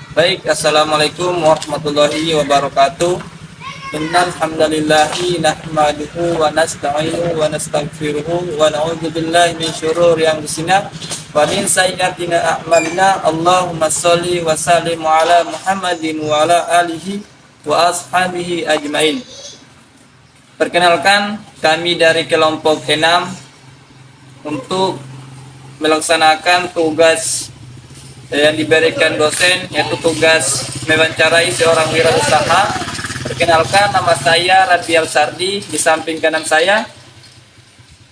Baik, assalamualaikum warahmatullahi wabarakatuh. Innal hamdalillahi nahmaduhu wa nasta'inuhu wa nastaghfiruhu wa na'udzu billahi min syururi anfusina wa min sayyiati a'malina. Allahumma shalli wa sallim ala Muhammadin wa ala alihi wa ashabihi ajmain. Perkenalkan, kami dari kelompok 6 untuk melaksanakan tugas yang diberikan dosen, yaitu tugas mewawancarai seorang wirausaha. Perkenalkan, nama saya Radial Sardi, di samping kanan saya.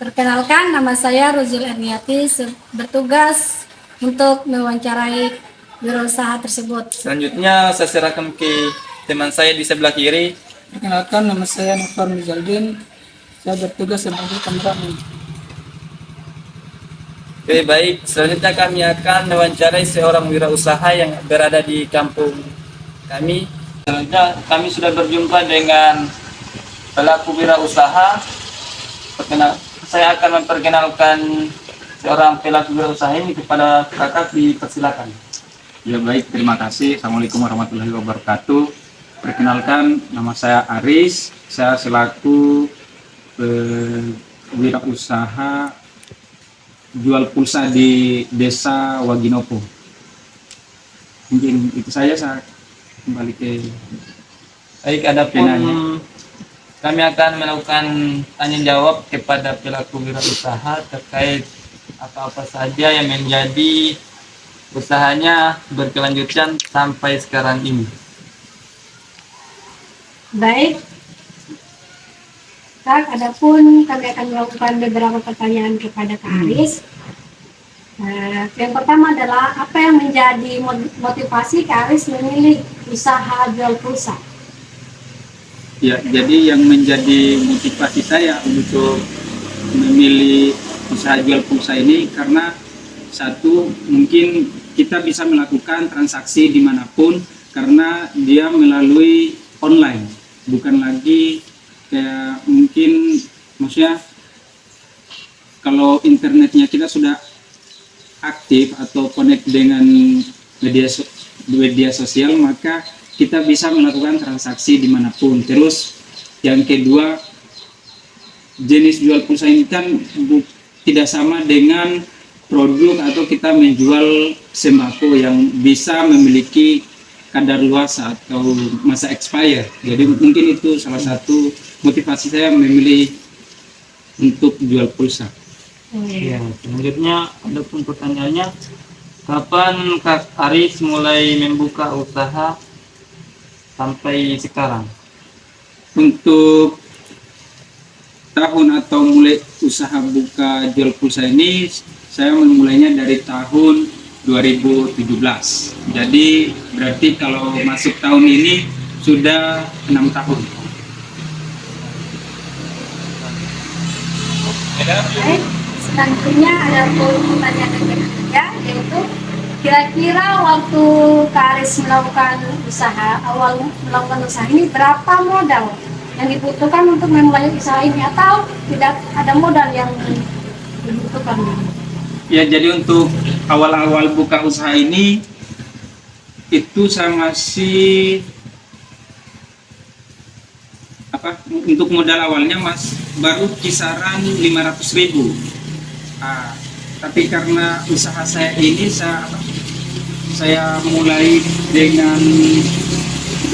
Perkenalkan, nama saya Ruzul Erniati, bertugas untuk mewawancarai wirausaha tersebut. Selanjutnya saya serahkan ke teman saya di sebelah kiri. Perkenalkan, nama saya Nufar Mizaldin. Saya bertugas sebagai kameramen. Oke, baik. Selanjutnya kami akan mewawancarai seorang wirausaha yang berada di kampung kami. Selanjutnya kami sudah berjumpa dengan pelaku wirausaha. Saya akan memperkenalkan seorang pelaku wirausaha ini kepada kakak, dipersilakan. Ya baik, terima kasih. Assalamualaikum warahmatullahi wabarakatuh. Perkenalkan, nama saya Aris. Saya selaku wirausaha jual pulsa di Desa Waginopo. Mungkin itu saya kembali ke Baik, adapun kami akan melakukan tanya jawab kepada pelaku wirausaha terkait apa-apa saja yang menjadi usahanya berkelanjutan sampai sekarang ini. Baik, Kak, adapun kami akan melakukan beberapa pertanyaan kepada Kak Aris. Yang pertama adalah, apa yang menjadi motivasi Kak Aris memilih usaha jual pulsa? ya, jadi yang menjadi motivasi saya untuk memilih usaha jual pulsa ini karena satu, mungkin kita bisa melakukan transaksi dimanapun karena dia melalui online, bukan lagi kayak mungkin maksudnya kalau internetnya kita sudah aktif atau connect dengan media sosial, maka kita bisa melakukan transaksi dimanapun. Terus yang kedua, jenis jual pulsa ini kan tidak sama dengan produk atau kita menjual sembako yang bisa memiliki kadar luas atau masa expire. Jadi mungkin itu salah satu motivasi saya memilih untuk jual pulsa. Ya, selanjutnya adapun pertanyaannya, kapan Kak Aris mulai membuka usaha sampai sekarang? Untuk tahun atau mulai usaha buka jual pulsa ini, saya memulainya dari tahun 2017. Jadi berarti kalau masuk tahun ini sudah 6 tahun. Baik, selanjutnya ada pertanyaan yang ketiga, yaitu kira-kira waktu Kak Aris melakukan usaha ini, berapa modal yang dibutuhkan untuk memulai usaha ini, atau tidak ada modal yang dibutuhkan? Ya, jadi untuk awal-awal buka usaha ini itu saya masih untuk modal awalnya baru kisaran 500.000. Tapi karena usaha saya ini saya mulai dengan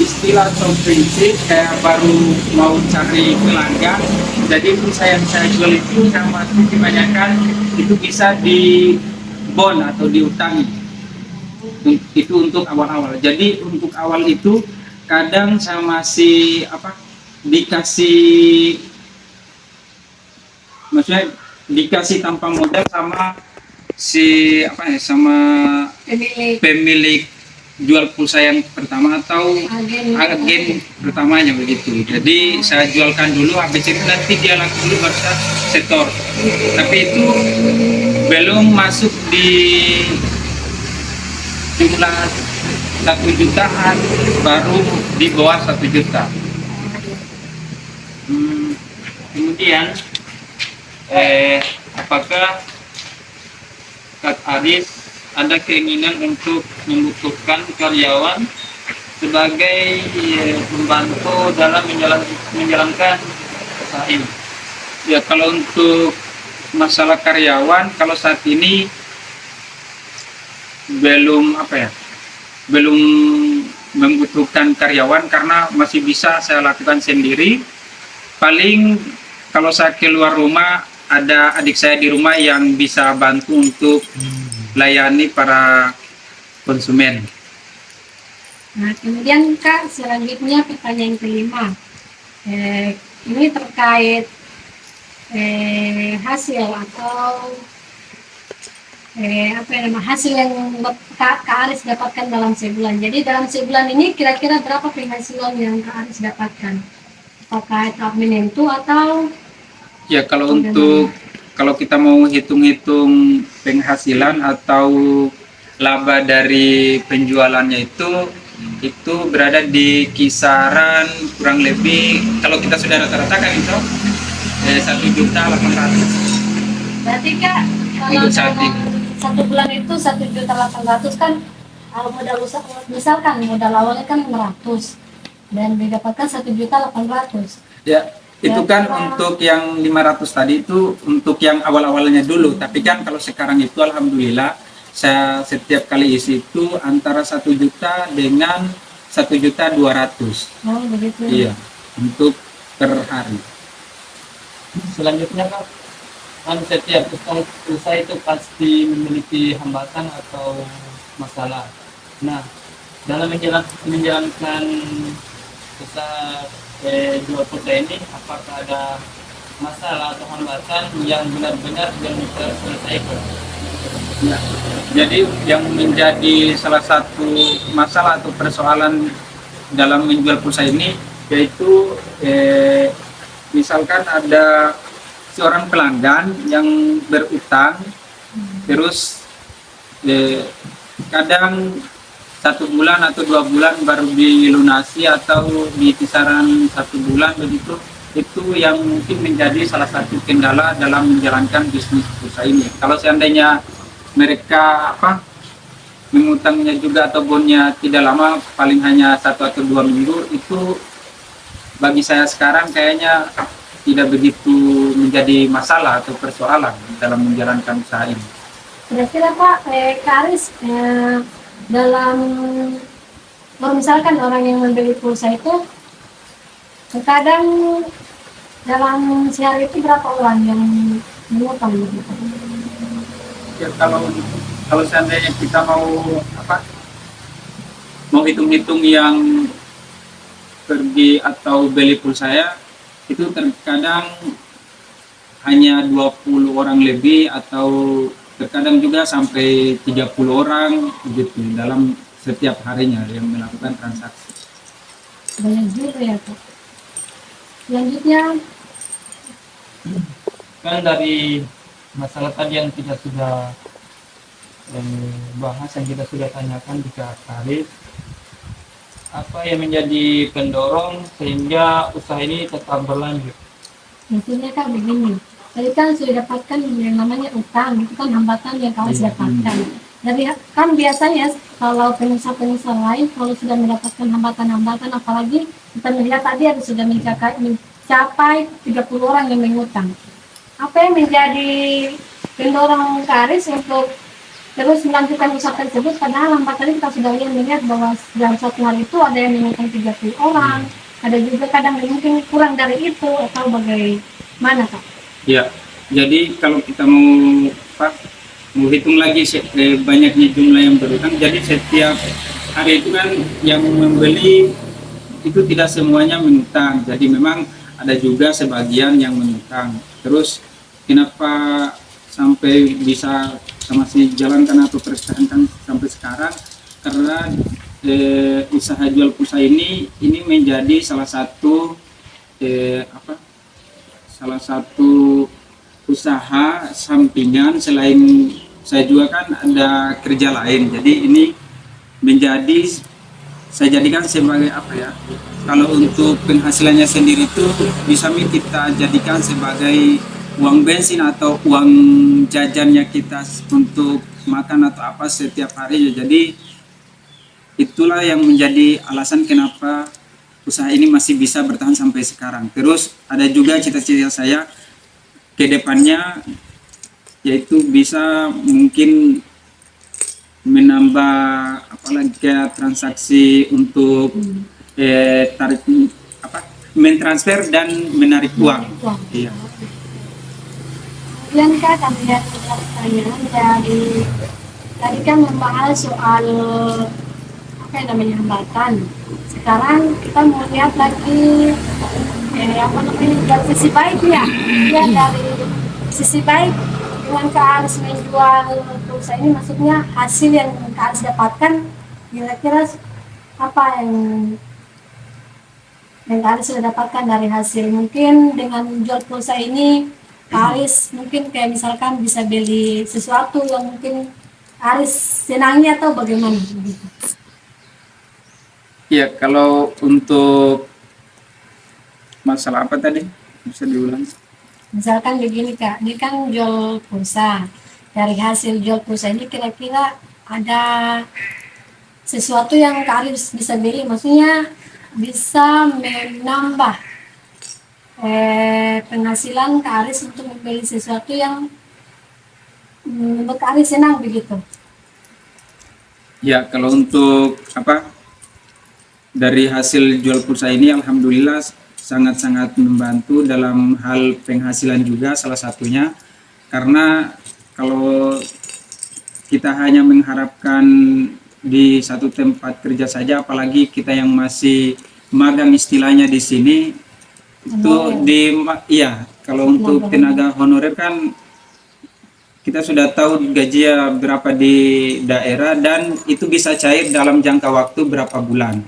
istilah atau prinsip kayak baru mau cari pelanggan, jadi itu saya jual itu yang masih kebanyakan itu bisa di bond atau diutangi. Itu untuk awal-awal. Jadi untuk awal itu kadang saya masih dikasih tanpa modal sama sama pemilik jual pulsa yang pertama atau agen pertamanya begitu. Jadi saya jualkan dulu, habis itu nanti dia laku dulu baru saya setor. Tapi itu belum masuk di jumlah 1 jutaan, baru di bawah 1 juta. Kemudian apakah Kak Aris ada keinginan untuk membutuhkan karyawan sebagai pembantu dalam menjalankan usaha ini. Ya, kalau untuk masalah karyawan, kalau saat ini belum belum membutuhkan karyawan karena masih bisa saya lakukan sendiri. Paling kalau saya keluar rumah, ada adik saya di rumah yang bisa bantu untuk layani para konsumen. Nah, kemudian Kak, selanjutnya pertanyaan kelima. Ini terkait hasil atau hasil yang Kak Aris dapatkan dalam sebulan. Jadi dalam sebulan ini kira-kira berapa penghasilan yang Kak Aris dapatkan? Apakah tetap menentu atau Ya, kalau kita mau hitung-hitung penghasilan atau laba dari penjualannya itu berada di kisaran kurang lebih, kalau kita sudah rata-ratakan itu 1.800.000. berarti Kak kalau Untuk saat dalam ini. satu bulan itu 1.800.000 kan, kalau modal usaha misalkan modal awalnya kan 500 dan didapatkan 1.800.000. Ya, itu Ya, kan Pak. untuk yang 500 tadi itu untuk yang awal-awalnya dulu. Tapi kan kalau sekarang itu alhamdulillah saya setiap kali isi itu antara 1 juta dengan 1.200.000. Oh begitu. Iya, untuk per hari. Selanjutnya Kak, kan setiap usaha itu pasti memiliki hambatan atau masalah. Nah, dalam menjalankan usaha jual pulsa ini, apakah ada masalah atau hambatan yang benar-benar belum terselesaikan? Ya. Jadi yang menjadi salah satu masalah atau persoalan dalam menjual pulsa ini yaitu misalkan ada seorang pelanggan yang berutang, terus kadang 1 bulan atau 2 bulan baru dilunasi atau di kisaran 1 bulan begitu. Itu yang mungkin menjadi salah satu kendala dalam menjalankan bisnis pulsa ini. Kalau seandainya mereka mengutangnya juga atau bonnya tidak lama, paling hanya 1 atau 2 minggu, itu bagi saya sekarang kayaknya tidak begitu menjadi masalah atau persoalan dalam menjalankan usaha ini. Kira-kira Pak, Kak Aris, dalam kalau misalkan orang yang membeli pulsa itu terkadang dalam sehari itu berapa orang yang mengutang gitu? Ya, kalau seandainya kita mau hitung-hitung yang pergi atau beli pulsa itu terkadang hanya 20 orang lebih atau terkadang juga sampai 30 orang gitu dalam setiap harinya yang melakukan transaksi. Banyak juga ya Pak. Selanjutnya, Kan dari masalah tadi yang kita sudah bahas, yang kita sudah tanyakan di Kak Aris, apa yang menjadi pendorong sehingga usaha ini tetap berlanjut? intinya Kak begini, tadi kan sudah dapatkan yang namanya utang, itu kan hambatan yang Kak Aris dapatkan. Jadi kan biasanya kalau pengusaha-pengusaha lain kalau sudah mendapatkan hambatan-hambatan, apalagi kita melihat tadi ada sudah mencapai 30 orang yang mengutang. Apa yang menjadi pendorong Kak Aris untuk terus melanjutkan usaha tersebut, padahal hambatan kita sudah lihat bahwa dalam 1 hari itu ada yang mengutang 30 orang, ada juga kadang mungkin kurang dari itu, atau bagaimana Kak? Ya, jadi kalau kita mau hitung lagi banyaknya jumlah yang berutang, jadi setiap hari itu kan yang membeli itu tidak semuanya mengutang, jadi memang ada juga sebagian yang mengutang. Terus kenapa sampai bisa masih jalankan atau pertahankan sampai sekarang, karena usaha jual pulsa ini menjadi salah satu usaha sampingan. Selain saya juga kan ada kerja lain, jadi ini saya jadikan sebagai kalau untuk penghasilannya sendiri itu bisa kita jadikan sebagai uang bensin atau uang jajannya kita untuk makan atau apa setiap hari. Jadi itulah yang menjadi alasan kenapa usaha ini masih bisa bertahan sampai sekarang. Terus ada juga cita-cita saya ke depannya, yaitu bisa mungkin menambah apalagi kayak transaksi untuk tarik apa, mentransfer dan menarik uang. Iya. Kemudian Kak, kami ada pertanyaan dari tadi kan membahas soal apa yang namanya hambatan. Sekarang kita mau lihat lagi apa namanya dari sisi baik ya. Ya dari sisi baik dengan Kak Aris menjual pulsa ini, maksudnya hasil yang Kak Aris dapatkan kira-kira apa yang Kak Aris sudah dapatkan dari hasil. Mungkin dengan menjual pulsa ini Kak Aris mungkin kayak misalkan bisa beli sesuatu yang mungkin Kak Aris senangi atau bagaimana begitu. Ya, kalau untuk masalah apa tadi bisa diulang? Misalkan begini Kak, ini kan jual pulsa. Dari hasil jual pulsa ini kira-kira ada sesuatu yang Kak Aris bisa beli, maksudnya bisa menambah penghasilan Kak Aris untuk membeli sesuatu yang membuat Kak Aris senang begitu. Ya, kalau untuk apa, dari hasil jual pulsa ini alhamdulillah sangat-sangat membantu dalam hal penghasilan juga salah satunya, karena kalau kita hanya mengharapkan di satu tempat kerja saja, apalagi kita yang masih magang istilahnya di sini, itu iya, kalau untuk tenaga honorer kan kita sudah tahu gajinya berapa di daerah dan itu bisa cair dalam jangka waktu berapa bulan.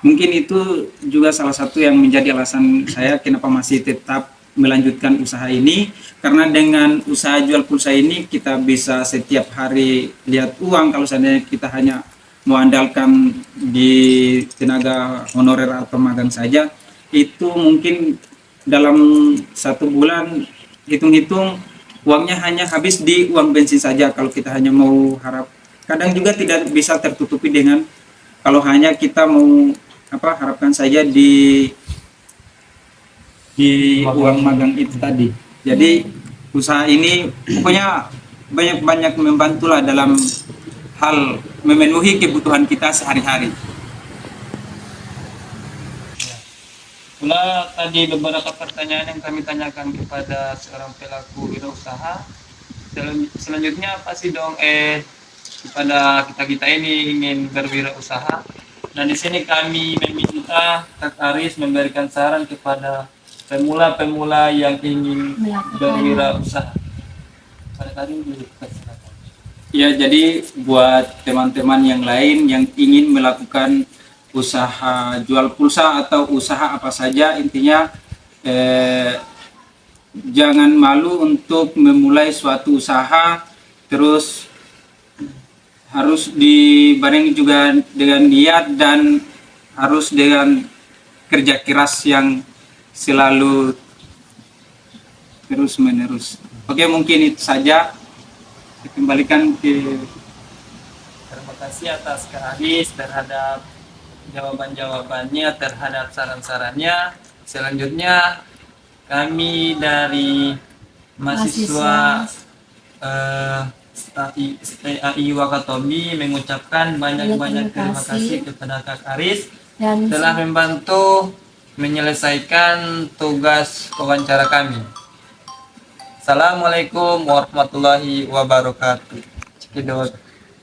Mungkin itu juga salah satu yang menjadi alasan saya kenapa masih tetap melanjutkan usaha ini, karena dengan usaha jual pulsa ini kita bisa setiap hari lihat uang. Kalau seandainya kita hanya mengandalkan di tenaga honorer atau magang saja, itu mungkin dalam 1 bulan hitung-hitung uangnya hanya habis di uang bensin saja. Kalau kita hanya mau harap, kadang juga tidak bisa tertutupi dengan kalau hanya kita mau harapkan saja di uang magang itu tadi. Jadi usaha ini pokoknya banyak membantulah dalam hal memenuhi kebutuhan kita sehari-hari. Pula tadi beberapa pertanyaan yang kami tanyakan kepada seorang pelaku wirausaha. Selanjutnya pasti dong kepada kita ini ingin berwirausaha. Nah, di sini kami meminta Kak Aris memberikan saran kepada pemula-pemula yang ingin berwirausaha. Ya, jadi buat teman-teman yang lain yang ingin melakukan usaha jual pulsa atau usaha apa saja, intinya jangan malu untuk memulai suatu usaha, terus harus dibarengi juga dengan niat dan harus dengan kerja keras yang selalu terus menerus. Oke, mungkin itu saja. Kembalikan ke Terima kasih atas Kak Aris terhadap jawaban-jawabannya, terhadap saran-sarannya. Selanjutnya kami dari mahasiswa STAI Wakatobi mengucapkan banyak-banyak terima kasih kepada Kak Aris Dan telah membantu menyelesaikan tugas wawancara kami. Assalamualaikum warahmatullahi wabarakatuh. Cekidot.